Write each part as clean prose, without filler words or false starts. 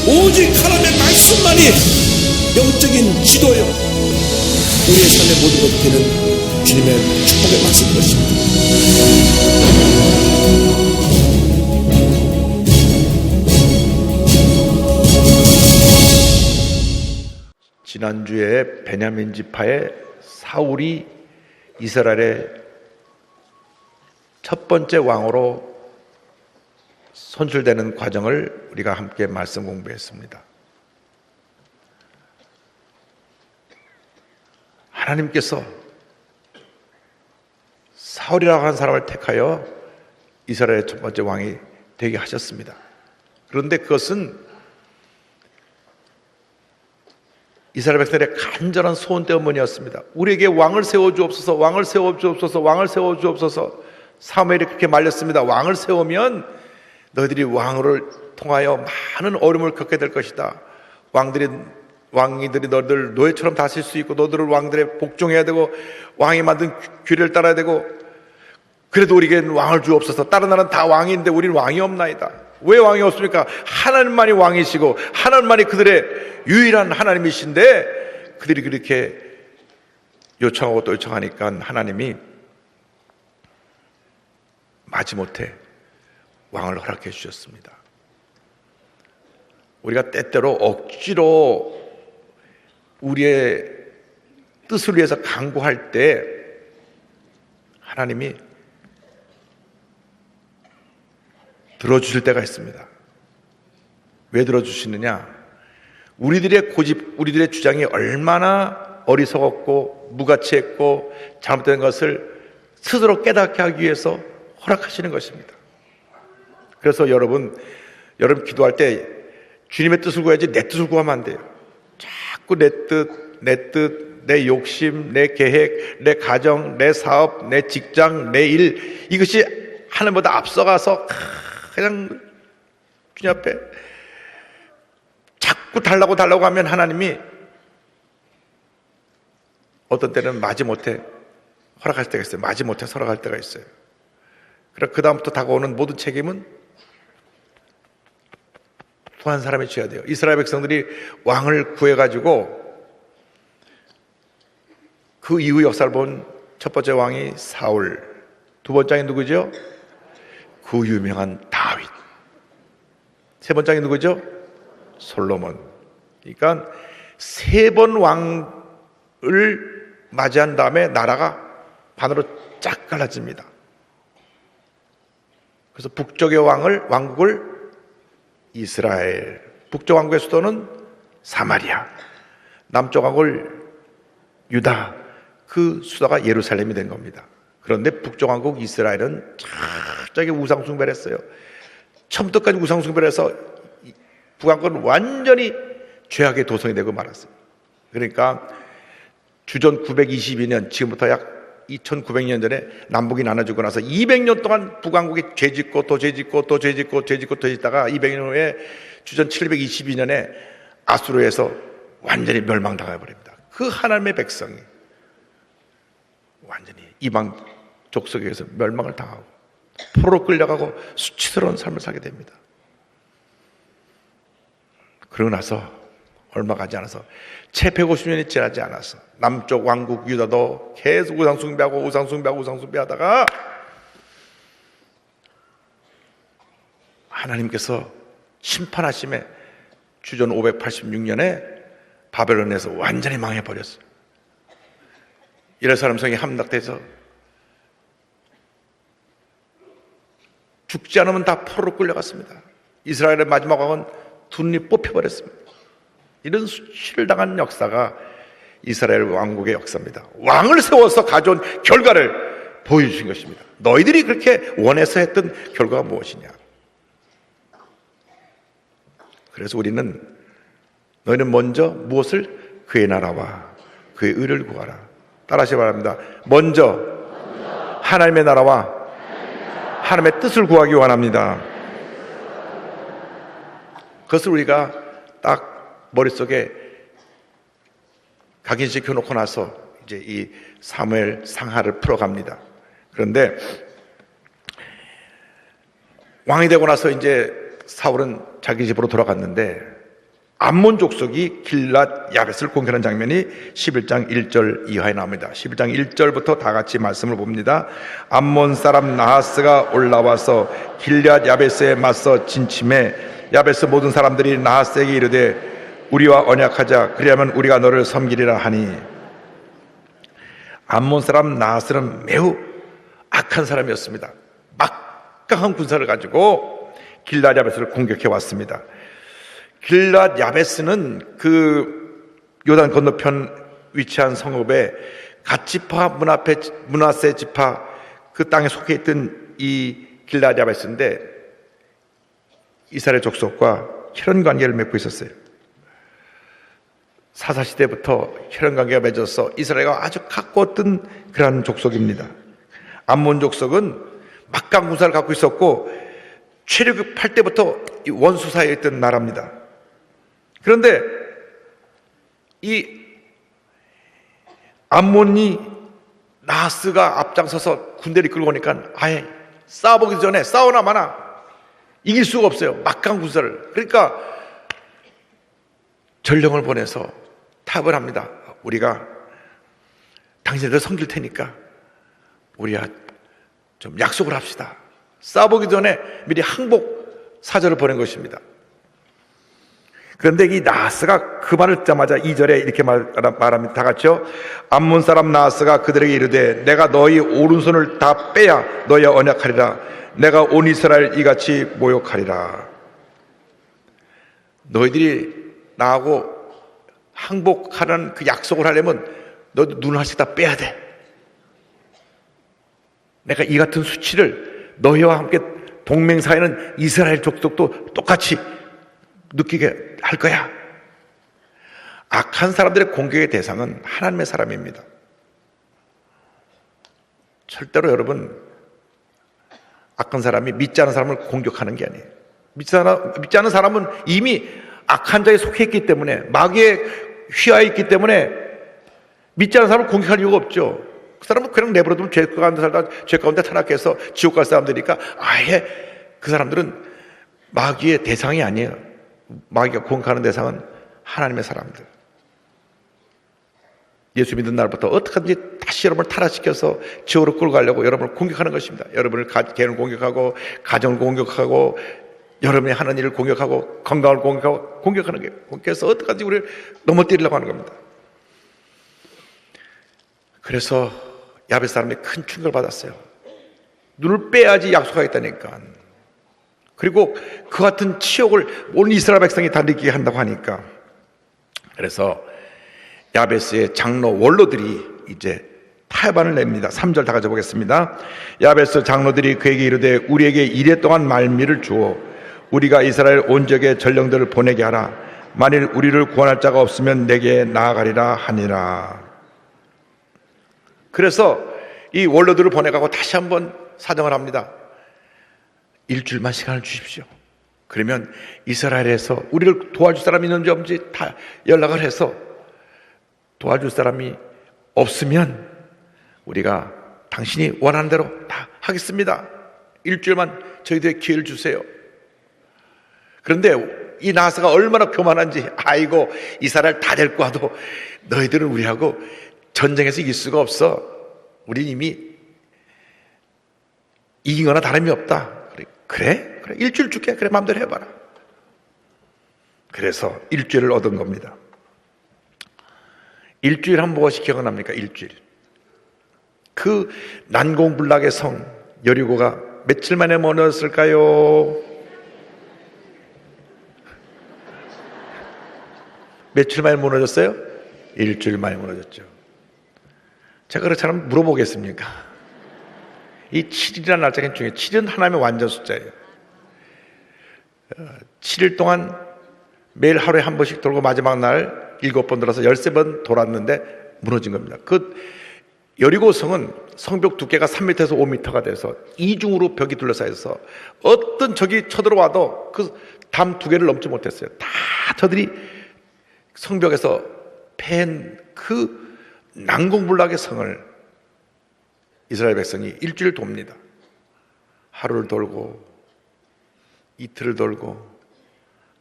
오직 하나님의 말씀만이 영적인 지도요, 우리의 삶의 모든 것이 되는 주님의 축복의 말씀인 것입니다. 지난주에 베냐민 지파의 사울이 이스라엘의 첫 번째 왕으로 선출되는 과정을 우리가 함께 말씀 공부했습니다. 하나님께서 사울이라고 하는 사람을 택하여 이스라엘의 첫 번째 왕이 되게 하셨습니다. 그런데 그것은 이스라엘 백성들의 간절한 소원 때문이었습니다. 우리에게 왕을 세워주옵소서, 왕을 세워주옵소서, 왕을 세워주옵소서. 사무엘이 그렇게 말렸습니다. 왕을 세우면 너희들이 왕을 통하여 많은 어려움을 겪게 될 것이다. 왕이들이 너희들 노예처럼 다스릴 수 있고, 너희들을 왕들의 복종해야 되고, 왕이 만든 규례를 따라야 되고, 그래도 우리에게는 왕을 주옵소서. 다른 나라는 다 왕인데 우리는 왕이 없나이다. 왜 왕이 없습니까? 하나님만이 왕이시고 하나님만이 그들의 유일한 하나님이신데, 그들이 그렇게 요청하고 또 요청하니까 하나님이 마지못해 왕을 허락해 주셨습니다. 우리가 때때로 억지로 우리의 뜻을 위해서 강구할 때 하나님이 들어주실 때가 있습니다. 왜 들어주시느냐? 우리들의 고집, 우리들의 주장이 얼마나 어리석었고 무가치했고 잘못된 것을 스스로 깨닫게 하기 위해서 허락하시는 것입니다. 그래서 여러분 기도할 때 주님의 뜻을 구해야지 내 뜻을 구하면 안 돼요. 자꾸 내 뜻, 내 욕심, 내 계획, 내 가정, 내 사업, 내 직장, 내 일, 이것이 하나님보다 앞서가서 그냥 주님 앞에 자꾸 달라고 하면 하나님이 어떤 때는 마지못해 허락할 때가 있어요. 마지못해 허락할 때가 있어요. 그래서 그 다음부터 다가오는 모든 책임은 또 한 사람이 져야 돼요. 이스라엘 백성들이 왕을 구해가지고 그 이후 역사를 본 첫 번째 왕이 사울, 두 번째 왕이 누구죠? 그 유명한 다윗. 세 번째 왕이 누구죠? 솔로몬. 그러니까 세 번 왕을 맞이한 다음에 나라가 반으로 쫙 갈라집니다. 그래서 북쪽의 왕국을 이스라엘, 북쪽 왕국의 수도는 사마리아, 남쪽 왕국을 유다, 그 수도가 예루살렘이 된 겁니다. 그런데 북쪽 왕국 이스라엘은 갑자기 우상숭배를 했어요. 처음부터까지 우상숭배를 해서 북왕국은 완전히 죄악의 도성이 되고 말았습니다. 그러니까 주전 922년, 지금부터 약 2900년 전에 남북이 나눠지고 나서 200년 동안 북왕국이 죄짓고 또 죄짓고 또 죄짓고 죄짓고 또 죄짓다가 200년 후에 주전 722년에 아수르에서 완전히 멸망당해 버립니다. 그 하나님의 백성이 완전히 이방 족속에 의해서 멸망을 당하고 포로로 끌려가고 수치스러운 삶을 살게 됩니다. 그러고 나서 얼마 가지 않아서 채 150년이 지나지 않아서 남쪽 왕국 유다도 계속 우상숭배하다가 하나님께서 심판하심에 주전 586년에 바벨론에서 완전히 망해버렸어요. 이스라엘 사람성이 함락돼서 죽지 않으면 다 포로로 끌려갔습니다. 이스라엘의 마지막 왕은 둔이 뽑혀버렸습니다. 이런 수치를 당한 역사가 이스라엘 왕국의 역사입니다. 왕을 세워서 가져온 결과를 보여주신 것입니다. 너희들이 그렇게 원해서 했던 결과가 무엇이냐? 그래서 너희는 먼저 무엇을? 그의 나라와 그의 의를 구하라. 따라하시기 바랍니다. 먼저 하나님의 나라와 하나님의 뜻을 구하기 원합니다. 그것을 우리가 딱 머릿속에 각인시켜 놓고 나서 이제 이 사무엘 상하를 풀어갑니다. 그런데 왕이 되고 나서 이제 사울은 자기 집으로 돌아갔는데 암몬 족속이 길랏 야벳을 공격하는 장면이 11장 1절 이하에 나옵니다. 11장 1절부터 다 같이 말씀을 봅니다. 암몬 사람 나하스가 올라와서 길랏 야벳에 맞서 진침해 야벳의 모든 사람들이 나하스에게 이르되 우리와 언약하자, 그리하면 우리가 너를 섬기리라 하니. 암몬 사람 나하스는 매우 악한 사람이었습니다. 막강한 군사를 가지고 길랏 야벳을 공격해 왔습니다. 길랏 야베스는 그 요단 건너편 위치한 성읍에 갓지파 므낫세 지파 그 땅에 속해 있던 이 길랏 야베스인데 이스라엘 족속과 혈연 관계를 맺고 있었어요. 사사 시대부터 혈연 관계가 맺어서 이스라엘과 아주 가까웠던 그러한 족속입니다. 암몬 족속은 막강 군사를 갖고 있었고 최력을 때부터 원수 사이에 있던 나라입니다. 그런데 이 암몬이 나하스가 앞장서서 군대를 이끌고 오니까 아예 싸워보기 전에 싸우나 마나 이길 수가 없어요. 막강 군사를. 그러니까 전령을 보내서 타협을 합니다. 우리가 당신들 섬길 테니까 우리가 좀 약속을 합시다. 싸워보기 전에 미리 항복 사절을 보낸 것입니다. 그런데 이 나하스가 그 말을 듣자마자 2절에 이렇게 말합니다. 다 같이요. 암몬 사람 나하스가 그들에게 이르되 내가 너희 오른손을 다 빼야 너희와 언약하리라. 내가 온 이스라엘 이같이 모욕하리라. 너희들이 나하고 항복하는 그 약속을 하려면 너도 눈을 하나씩 다 빼야 돼. 내가 이 같은 수치를 너희와 함께 동맹사에는 이스라엘 족속도 똑같이 느끼게 할 거야. 악한 사람들의 공격의 대상은 하나님의 사람입니다. 절대로 여러분 악한 사람이 믿지 않은 사람을 공격하는 게 아니에요. 믿지 않은 사람은 이미 악한 자에 속해 있기 때문에, 마귀에 휘하에 있기 때문에 믿지 않은 사람을 공격할 이유가 없죠. 그 사람은 그냥 내버려두면 죄 가운데 살다 죄 가운데 타락해서 지옥 갈 사람들이니까 아예 그 사람들은 마귀의 대상이 아니에요. 마귀가 공격하는 대상은 하나님의 사람들. 예수 믿는 날부터 어떻게든지 다시 여러분을 타락시켜서 지옥으로 끌고 가려고 여러분을 공격하는 것입니다. 여러분을 개인을 공격하고 가정을 공격하고 여러분이 하는 일을 공격하고 건강을 공격하고 공격하는 거예요. 그래서 어떻게든지 우리를 넘어뜨리려고 하는 겁니다. 그래서 야벳 사람이 큰 충격을 받았어요. 눈을 빼야지 약속하겠다니까. 그리고 그 같은 치욕을 온 이스라엘 백성이 다 느끼게 한다고 하니까. 그래서 야베스의 장로 원로들이 이제 타협안을 냅니다. 3절 다 가져보겠습니다. 야베스 장로들이 그에게 이르되 우리에게 이래 동안 말미를 주어 우리가 이스라엘 온 지역에 전령들을 보내게 하라. 만일 우리를 구원할 자가 없으면 내게 나아가리라 하니라. 그래서 이 원로들을 보내가고 다시 한번 사정을 합니다. 일주일만 시간을 주십시오. 그러면 이스라엘에서 우리를 도와줄 사람이 있는지 없는지 다 연락을 해서 도와줄 사람이 없으면 우리가 당신이 원하는 대로 다 하겠습니다. 일주일만 저희들에게 기회를 주세요. 그런데 이 나하스가 얼마나 교만한지, 아이고 이스라엘 다 데리고 와도 너희들은 우리하고 전쟁에서 이길 수가 없어. 우린 이미 이긴 거나 다름이 없다. 그래? 일주일 줄게. 그래, 마음대로 해봐라. 그래서 일주일을 얻은 겁니다. 일주일 하면 무엇이 기억납니까? 일주일. 그 난공불락의 성 여리고가 며칠 만에 무너졌을까요? 며칠 만에 무너졌어요? 일주일 만에 무너졌죠. 제가 그렇다면 물어보겠습니까? 이 7일이라는 날짜가 중요해요. 7일은 하나님의 완전 숫자예요. 7일 동안 매일 하루에 한 번씩 돌고 마지막 날 7번 돌아서 13번 돌았는데 무너진 겁니다. 그 여리고성은 성벽 두께가 3m에서 5m가 돼서 이중으로 벽이 둘러싸여서 어떤 적이 쳐들어와도 그 담 2개를 넘지 못했어요. 다 저들이 성벽에서 팬 그 난공불락의 성을 이스라엘 백성이 일주일 돕니다. 하루를 돌고 이틀을 돌고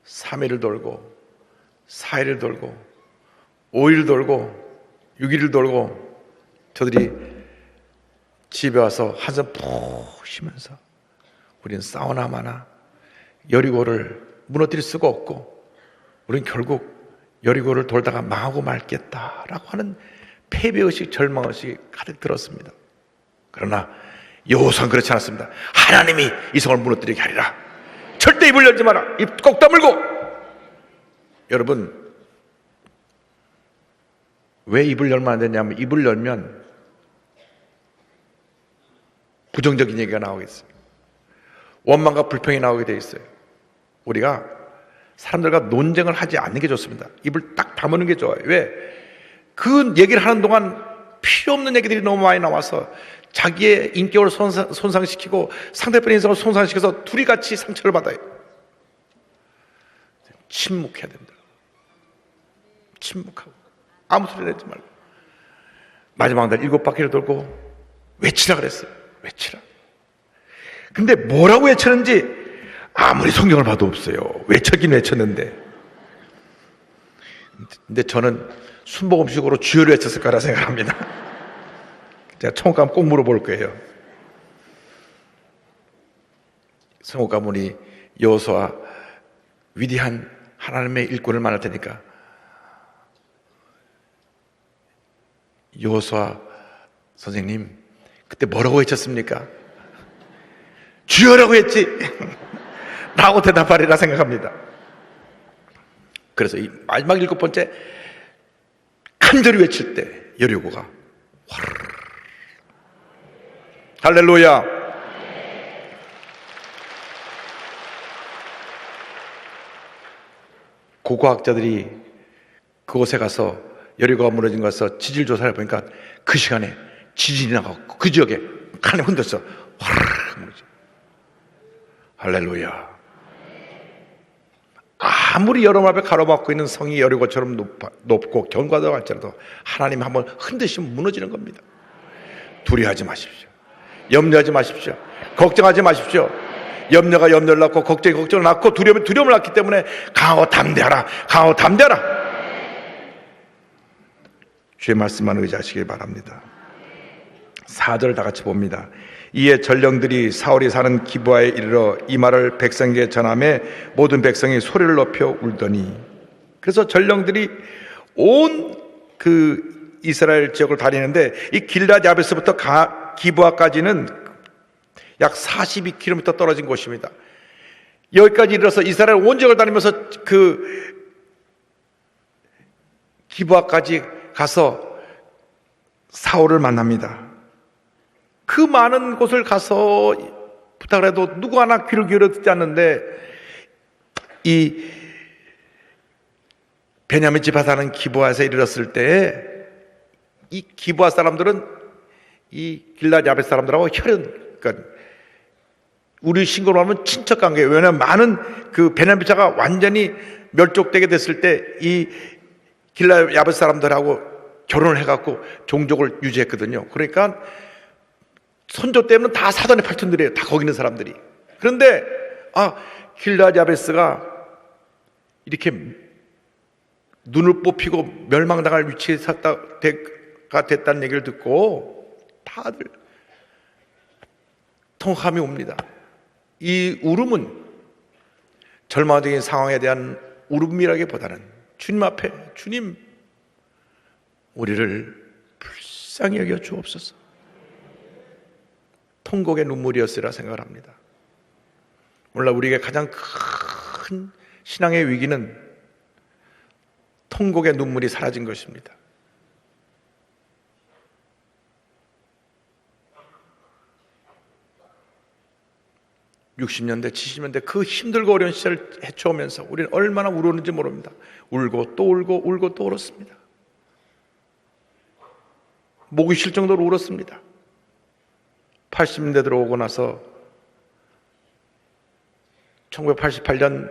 3일을 돌고 4일을 돌고 5일 돌고 6일을 돌고 저들이 집에 와서 한숨 푹 쉬면서 우리는 싸우나 마나 여리고를 무너뜨릴 수가 없고 우리는 결국 여리고를 돌다가 망하고 말겠다라고 하는 패배의식, 절망의식이 가득 들었습니다. 그러나 여호수아는 그렇지 않았습니다. 하나님이 이 성을 무너뜨리게 하리라. 절대 입을 열지 마라. 입 꼭 다물고. 여러분, 왜 입을 열면 안 되냐면 입을 열면 부정적인 얘기가 나오겠어요. 원망과 불평이 나오게 돼 있어요. 우리가 사람들과 논쟁을 하지 않는 게 좋습니다. 입을 딱 다무는 게 좋아요. 왜? 그 얘기를 하는 동안 필요 없는 얘기들이 너무 많이 나와서 자기의 인격을 손상시키고 상대편의 인성을 손상시켜서 둘이 같이 상처를 받아요. 침묵해야 됩니다. 침묵하고 아무 소리 내지 말고 마지막 날 7바퀴를 돌고 외치라 그랬어요. 외치라. 근데 뭐라고 외쳤는지 아무리 성경을 봐도 없어요. 외쳤긴 외쳤는데. 근데 저는 순복음식으로 주여를 외쳤을 거라 생각합니다. 제가 천국 가면 꼭 물어볼 거예요. 천국 가문이 여호수아 위대한 하나님의 일꾼을 만날 테니까 여호수아 선생님 그때 뭐라고 외쳤습니까? 주여라고 했지 라고 대답하리라 생각합니다. 그래서 이 마지막 7번째 간절히 외칠 때 여리고가 화르르 할렐루야. 고고학자들이 그곳에 가서 여리고가 무너진 곳에서 지질 조사를 해보니까 그 시간에 지진이 나고 그 지역에 하늘 흔들어서 화르르 무너져. 할렐루야. 아무리 여러분 앞에 가로막고 있는 성이 여리고처럼 높고 견고하다고 할지라도 하나님 한번 흔드시면 무너지는 겁니다. 두려워하지 마십시오. 염려하지 마십시오. 걱정하지 마십시오. 염려가 염려를 낳고 걱정이 걱정을 낳고 두려움이 두려움을 낳기 때문에 강하고 담대하라. 강하고 담대하라. 주의 말씀만 의지하시길 바랍니다. 4절을 다 같이 봅니다. 이에 전령들이 사울이 사는 기브아에 이르러 이 말을 백성에게 전하매 모든 백성이 소리를 높여 울더니, 그래서 전령들이 온 그 이스라엘 지역을 다니는데 이 길앗 야베스부터 기브아까지는 약 42km 떨어진 곳입니다. 여기까지 이르러서 이스라엘 온 지역을 다니면서 그 기브아까지 가서 사울을 만납니다. 그 많은 곳을 가서 부탁을 해도 누구 하나 귀를 기울여 듣지 않는데 이 베냐민 지파 사는 기브아에서 이르렀을 때 이 기브아 사람들은 이 길앗 야벳 사람들하고 혈연, 그러니까 우리 신고로 하면 친척 관계예요. 왜냐하면 많은 그 베냐민 지파가 완전히 멸족되게 됐을 때 이 길앗 야벳 사람들하고 결혼을 해갖고 종족을 유지했거든요. 그러니까 선조 때문에 다 사돈의 팔촌들이에요. 다 거기 있는 사람들이. 그런데 길앗 야베스가 이렇게 눈을 뽑히고 멸망당할 위치에 됐다는 얘기를 듣고 다들 통함이 옵니다. 이 울음은 절망적인 상황에 대한 울음이라기보다는 주님 앞에, 주님 우리를 불쌍히 여겨 주옵소서, 통곡의 눈물이었으리라 생각을 합니다. 오늘날 우리에게 가장 큰 신앙의 위기는 통곡의 눈물이 사라진 것입니다. (60년대) (70년대) 그 힘들고 어려운 시절을 헤쳐오면서 우리는 얼마나 울었는지 모릅니다. 울고 또 울고 울고 또 울었습니다. 목이 쉴 정도로 울었습니다. 80년대 들어오고 나서 1988년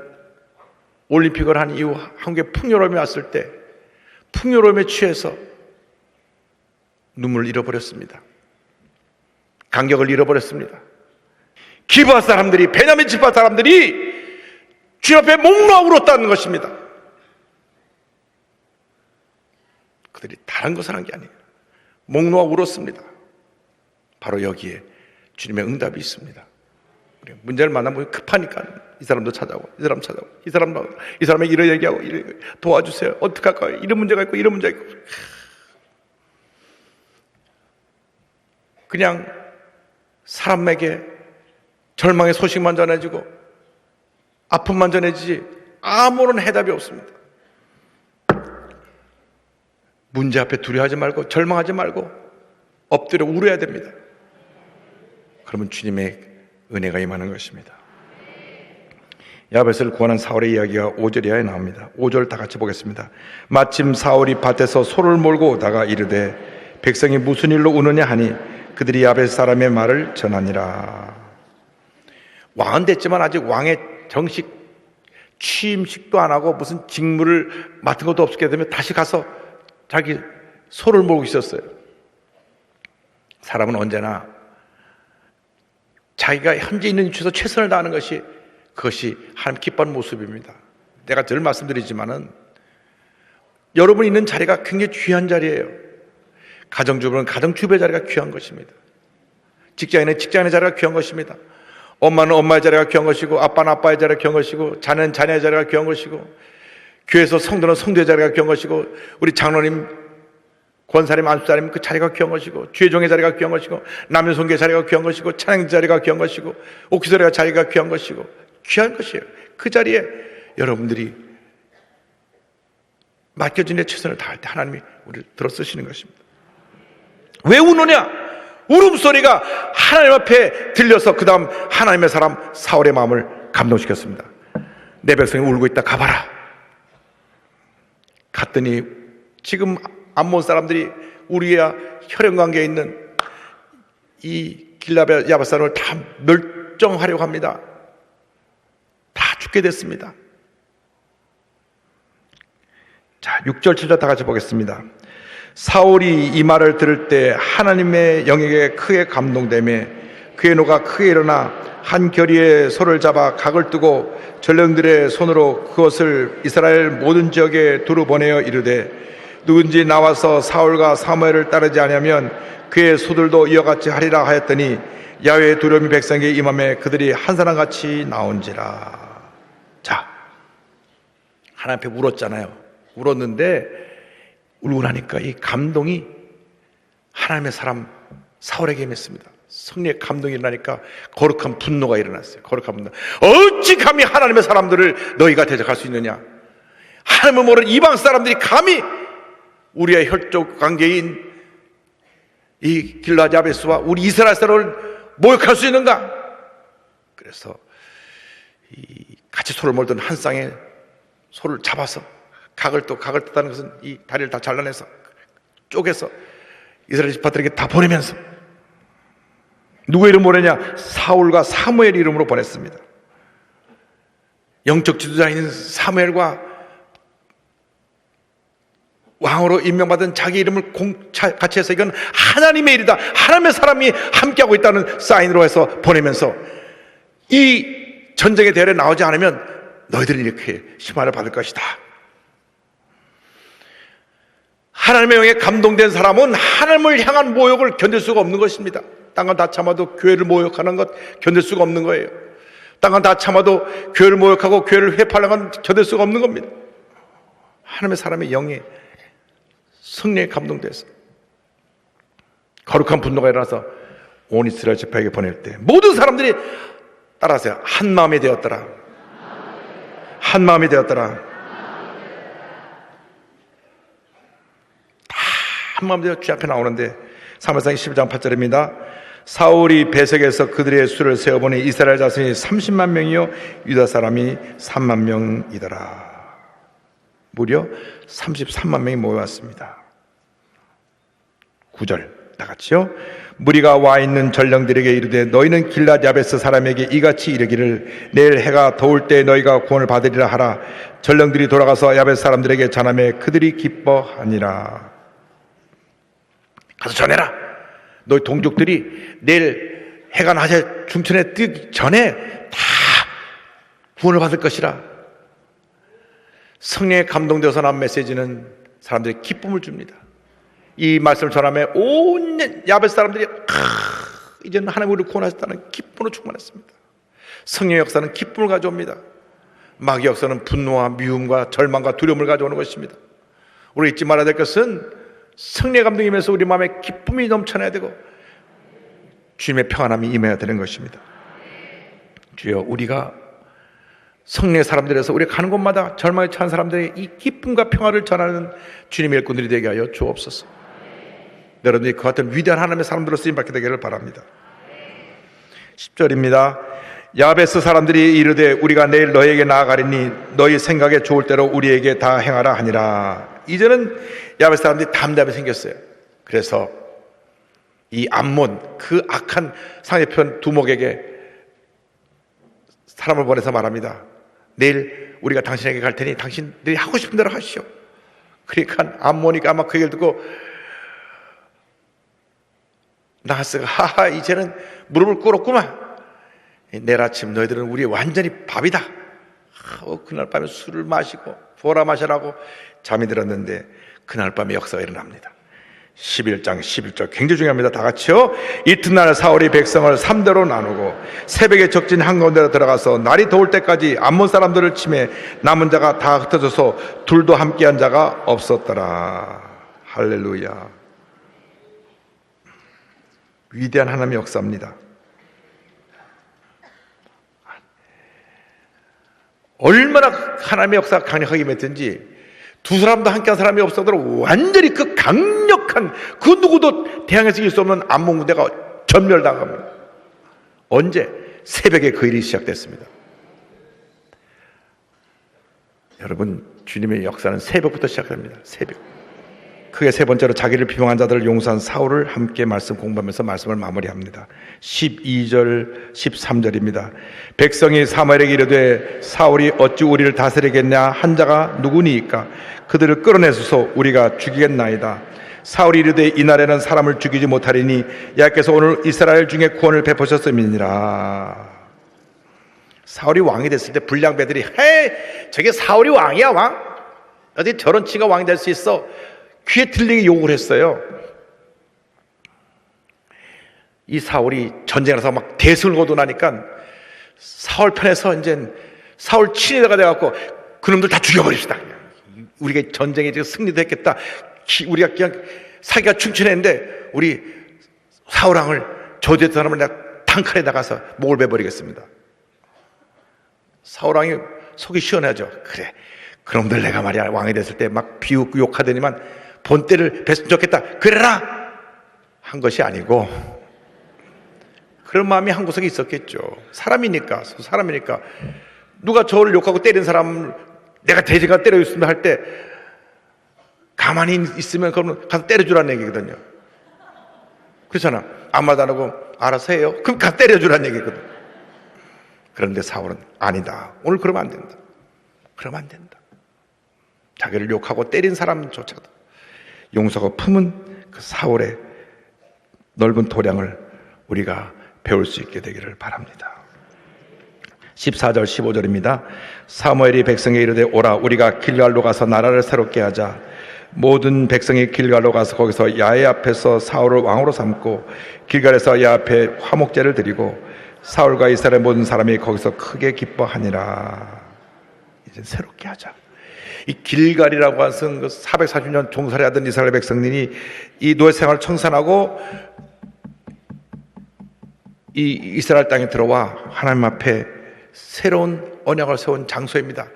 올림픽을 한 이후 한국에 풍요로움이 왔을 때 풍요로움에 취해서 눈물을 잃어버렸습니다. 간격을 잃어버렸습니다. 기브아 사람들이, 베냐민 지파 사람들이 주님 앞에 목놓아 울었다는 것입니다. 그들이 다른 것을 한 게 아니에요. 목 놓아 울었습니다. 바로 여기에 주님의 응답이 있습니다. 우리 문제를 만나면 급하니까 이 사람도 찾아오고 이 사람 찾아오고 이 사람에게 이런 얘기하고 도와주세요. 어떻게 할까요? 이런 문제가 있고 이런 문제가 있고. 그냥 사람에게 절망의 소식만 전해지고 아픔만 전해지지 아무런 해답이 없습니다. 문제 앞에 두려워하지 말고 절망하지 말고 엎드려 울어야 됩니다. 그러면 주님의 은혜가 임하는 것입니다. 야베스를 구원한 사울의 이야기가 5절 이하에 나옵니다. 5절 다 같이 보겠습니다. 마침 사울이 밭에서 소를 몰고 오다가 이르되 백성이 무슨 일로 우느냐 하니 그들이 야베스 사람의 말을 전하니라. 왕은 됐지만 아직 왕의 정식 취임식도 안 하고 무슨 직무를 맡은 것도 없었기 때문에 다시 가서 자기 소를 몰고 있었어요. 사람은 언제나 자기가 현재 있는 위치에서 최선을 다하는 것이 그것이 하나님 기뻐하는 모습입니다. 내가 늘 말씀드리지만은 여러분이 있는 자리가 굉장히 귀한 자리예요. 가정주부는 가정주부의 자리가 귀한 것입니다. 직장인은 직장인의 자리가 귀한 것입니다. 엄마는 엄마의 자리가 귀한 것이고 아빠는 아빠의 자리가 귀한 것이고 자녀는 자녀의 자리가 귀한 것이고 교회에서 성도는 성도의 자리가 귀한 것이고 우리 장로님, 권사님, 안수사님 그 자리가 귀한 것이고 주의종의 자리가 귀한 것이고 남녀송계의 자리가 귀한 것이고 찬양 자리가 귀한 것이고 옥기소리가 자리가 귀한 것이고 귀한 것이에요. 그 자리에 여러분들이 맡겨진 데 최선을 다할 때 하나님이 우리를 들어쓰시는 것입니다. 왜 우느냐? 울음소리가 하나님 앞에 들려서 그 다음 하나님의 사람 사울의 마음을 감동시켰습니다. 내 백성이 울고 있다, 가봐라. 갔더니 지금 암몬 사람들이 우리와 혈연관계에 있는 이 길라베 야베스를 다 멸종하려고 합니다. 다 죽게 됐습니다. 자, 6절 7절 다 같이 보겠습니다. 사울이 이 말을 들을 때 하나님의 영에게 크게 감동되며 그의 노가 크게 일어나 한 결의의 소를 잡아 각을 뜨고 전령들의 손으로 그것을 이스라엘 모든 지역에 두루 보내어 이르되 누군지 나와서 사울과 사무엘을 따르지 아니하면 그의 소들도 이와 같이 하리라 하였더니 야훼의 두려움이 백성에게 임하매 그들이 한 사람같이 나온지라. 자, 하나님 앞에 울었잖아요. 울었는데 울고 나니까 이 감동이 하나님의 사람 사울에게 임했습니다. 성령의 감동이 일어나니까 거룩한 분노가 일어났어요. 거룩한 분노. 어찌 감히 하나님의 사람들을 너희가 대적할 수 있느냐? 하나님을 모르는 이방 사람들이 감히 우리의 혈족 관계인 이 길르앗 야베스와 우리 이스라엘 사람을 모욕할 수 있는가? 그래서 이 같이 소를 몰던 한 쌍의 소를 잡아서 각을 떴다는 것은 이 다리를 다 잘라내서 쪼개서 이스라엘 지파들에게 다 보내면서 누구 이름 보내냐? 사울과 사무엘 이름으로 보냈습니다. 영적 지도자인 사무엘과 왕으로 임명받은 자기 이름을 같이 해서 이건 하나님의 일이다, 하나님의 사람이 함께하고 있다는 사인으로 해서 보내면서 이 전쟁의 대열에 나오지 않으면 너희들이 이렇게 심판을 받을 것이다. 하나님의 영에 감동된 사람은 하나님을 향한 모욕을 견딜 수가 없는 것입니다. 딴 건 다 참아도 교회를 모욕하는 것 견딜 수가 없는 거예요. 딴 건 다 참아도 교회를 모욕하고 교회를 회파하는 건 견딜 수가 없는 겁니다. 하나님의 사람의 영에 성령에 감동돼서 거룩한 분노가 일어나서 온 이스라엘 지파에게 보낼 때 모든 사람들이 따라하세요. 한 마음이 되었더라. 한 마음이 되었더라. 한 마음이 되어 주 앞에 나오는데 사무엘상 12장 8절입니다. 사울이 배색에서 그들의 수를 세어보니 이스라엘 자손이 30만 명이요 유다 사람이 3만 명이더라. 무려 33만 명이 모여왔습니다. 9절 다 같이요. 무리가 와 있는 전령들에게 이르되 너희는 길르앗 야베스 사람에게 이같이 이르기를 내일 해가 더울 때 너희가 구원을 받으리라 하라. 전령들이 돌아가서 야베스 사람들에게 전하매 그들이 기뻐하니라. 가서 전해라. 너희 동족들이 내일 해가 낮에 중천에 뜨기 전에 다 구원을 받을 것이라. 성령에 감동되어서 난 메시지는 사람들이 기쁨을 줍니다. 이 말씀을 전하며 온 야벳 사람들이 이제는 하나님 우리를 구원하셨다는 기쁨으로 충만했습니다. 성령의 역사는 기쁨을 가져옵니다. 마귀의 역사는 분노와 미움과 절망과 두려움을 가져오는 것입니다. 우리 잊지 말아야 될 것은 성령의 감동이면서 우리 마음에 기쁨이 넘쳐나야 되고 주님의 평안함이 임해야 되는 것입니다. 주여, 우리가 성령의 사람들에서 우리가 가는 곳마다 절망에 처한 사람들에게 이 기쁨과 평화를 전하는 주님의 일꾼들이 되게 하여 주옵소서. 여러분이 그 같은 위대한 하나님의 사람들로 쓰임받게 되기를 바랍니다. 10절입니다. 야베스 사람들이 이르되 우리가 내일 너에게 나아가리니 너희 생각에 좋을 대로 우리에게 다 행하라 하니라. 이제는 야베스 사람들이 담담히 생겼어요. 그래서 이 암몬, 그 악한 상대편 두목에게 사람을 보내서 말합니다. 내일 우리가 당신에게 갈 테니 당신들이 하고 싶은 대로 하시오. 그러니까 암몬이 아마 그 얘기를 듣고 나하스가 하하 이제는 무릎을 꿇었구만. 내일 아침 너희들은 우리 완전히 밥이다. 그날 밤에 술을 마시고 보라 마셔라고 잠이 들었는데 그날 밤에 역사가 일어납니다. 11장 11절 굉장히 중요합니다. 다 같이요. 이튿날 사울이 백성을 3대로 나누고 새벽에 적진 한가운데로 들어가서 날이 더울 때까지 암몬 사람들을 치매 남은 자가 다 흩어져서 둘도 함께한 자가 없었더라. 할렐루야. 위대한 하나님의 역사입니다. 얼마나 하나님의 역사가 강력하게 임했든지 두 사람도 함께한 사람이 없어도 완전히 그 강력한 그 누구도 대항해서 이길 수 없는 암몬 군대가 전멸당합니다. 언제? 새벽에 그 일이 시작됐습니다. 여러분, 주님의 역사는 새벽부터 시작됩니다. 새벽. 크게 세 번째로 자기를 비방한 자들을 용서한 사울을 함께 말씀 공부하면서 말씀을 마무리합니다. 12절 13절입니다. 백성이 사무엘에게 이르되 사울이 어찌 우리를 다스리겠냐 한 자가 누구니이까 그들을 끌어내소서 우리가 죽이겠나이다. 사울이 이르되 이날에는 사람을 죽이지 못하리니 여호와께서 오늘 이스라엘 중에 구원을 베푸셨음이니라. 사울이 왕이 됐을 때 불량배들이 헤 저게 사울이 왕이야 왕? 어디 저런 치가 왕이 될 수 있어? 귀에 들리게 욕을 했어요. 이 사울이 전쟁에서 막 대승을 거두나니까 사울 편에서 이제 사울 친위대가 돼갖고 그놈들 다 죽여버립시다. 우리가 전쟁에 지금 승리도 했겠다. 우리가 그냥 사기가 충천했는데 우리 사울왕을 저주했던 사람을 내가 단칼에 나가서 목을 베버리겠습니다. 사울왕이 속이 시원하죠. 그래, 그놈들 내가 말이야 왕이 됐을 때 막 비웃고 욕하더니만 본때를 뵀으면 좋겠다 그래라 한 것이 아니고 그런 마음이 한 구석에 있었겠죠. 사람이니까 누가 저를 욕하고 때린 사람을 내가 대제가 때려줬으면 할 때 가만히 있으면 그러면 가서 때려주라는 얘기거든요. 그렇잖아. 아무 말도 안 하고 알아서 해요. 그럼 가서 때려주라는 얘기거든. 그런데 사울은 아니다. 오늘 그러면 안 된다. 그러면 안 된다. 자기를 욕하고 때린 사람조차도 용서가 품은 그 사울의 넓은 도량을 우리가 배울 수 있게 되기를 바랍니다. 14절 15절입니다. 사무엘이 백성에 이르되 오라 우리가 길갈로 가서 나라를 새롭게 하자. 모든 백성이 길갈로 가서 거기서 야훼 앞에서 사울을 왕으로 삼고 길갈에서 야훼 앞에 화목제를 드리고 사울과 이스라엘 모든 사람이 거기서 크게 기뻐하니라. 이제 새롭게 하자. 이 길갈이라고 하는 그 440년 종살이 하던 이스라엘 백성들이 이 노예 생활을 청산하고 이 이스라엘 땅에 들어와 하나님 앞에 새로운 언약을 세운 장소입니다.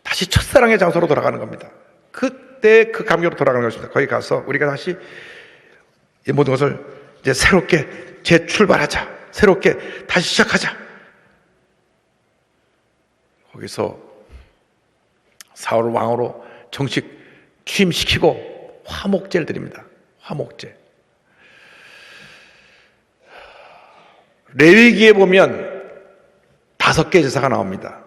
다시 첫사랑의 장소로 돌아가는 겁니다. 그때 그 감격으로 돌아가는 것입니다. 거기 가서 우리가 다시 이 모든 것을 이제 새롭게 재출발하자. 새롭게 다시 시작하자. 거기서 사울을 왕으로 정식 취임시키고 화목제를 드립니다. 화목제. 레위기에 보면 5개의 제사가 나옵니다.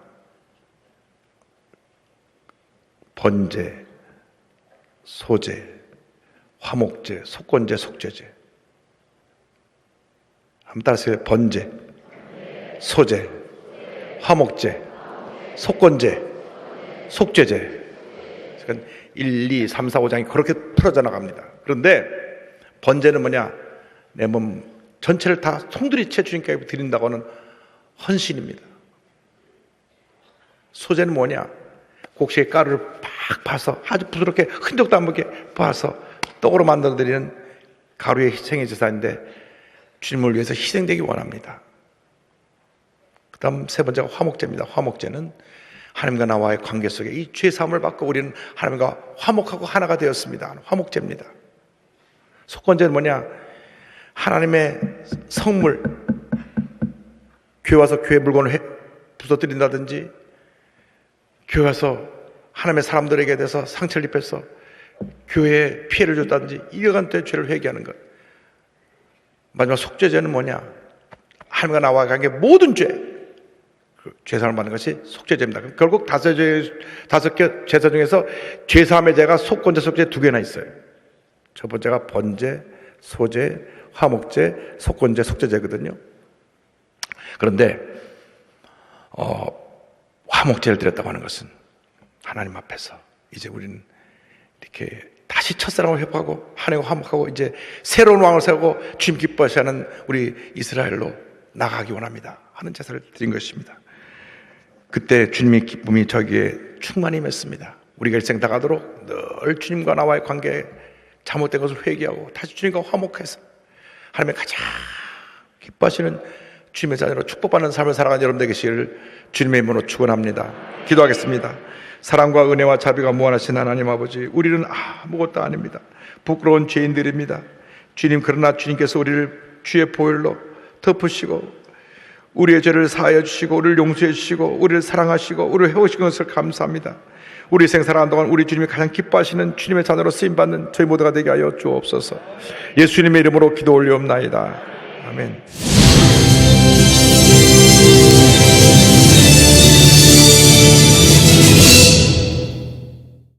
번제, 소제, 화목제, 속건제, 속죄제. 한번 따라하세요. 번제, 소제, 화목제, 속건제, 속죄제. 그러니까 1, 2, 3, 4, 5장이 그렇게 풀어져 나갑니다. 그런데 번제는 뭐냐? 내 몸 전체를 다 송두리째 주님께 드린다고 하는 헌신입니다. 소제는 뭐냐? 곡식의 가루를 팍 파서 아주 부드럽게 흔적도 안 보게 파서 떡으로 만들어드리는 가루의 희생의 제사인데 주님을 위해서 희생되기 원합니다. 그 다음 세 번째가 화목제입니다. 화목제는 하나님과 나와의 관계 속에 이 죄 사함을 받고 우리는 하나님과 화목하고 하나가 되었습니다. 화목제입니다. 속건제는 뭐냐? 하나님의 성물, 교회 와서 교회 물건을 부서뜨린다든지, 교회 와서 하나님의 사람들에게 대해서 상처를 입혀서 교회에 피해를 줬다든지, 이러한 때 죄를 회개하는 것. 마지막 속죄제는 뭐냐? 하나님과 나와의 관계 모든 죄사함을 받는 것이 속죄제입니다. 결국 다섯 개 제사 중에서 죄사함의 제가 속건제, 속죄 두 개나 있어요. 첫 번째가 번제, 소제, 화목제, 속건제, 속죄제거든요. 그런데 화목제를 드렸다고 하는 것은 하나님 앞에서 이제 우리는 이렇게 다시 첫사랑을 회복하고 하나님과 화목하고 이제 새로운 왕을 세우고 주님 기뻐하시는 우리 이스라엘로 나가기 원합니다 하는 제사를 드린 것입니다. 그때 주님의 기쁨이 저기에 충만히 맺습니다. 우리가 일생 다가도록 늘 주님과 나와의 관계에 잘못된 것을 회개하고 다시 주님과 화목해서 하나님의 가장 기뻐하시는 주님의 자녀로 축복받는 삶을 살아가는 여러분 되시기를 주님의 이름으로 축원합니다. 기도하겠습니다. 사랑과 은혜와 자비가 무한하신 하나님 아버지, 우리는 아무것도 아닙니다. 부끄러운 죄인들입니다. 주님, 그러나 주님께서 우리를 주의 보혈로 덮으시고 우리의 죄를 사하여 주시고 우리를 용서해 주시고 우리를 사랑하시고 우리를 회복시킨 것을 감사합니다. 우리 생살아가는 동안 우리 주님이 가장 기뻐하시는 주님의 자녀로 쓰임받는 저희 모두가 되게 하여 주옵소서. 예수님의 이름으로 기도 올리옵나이다. 아멘.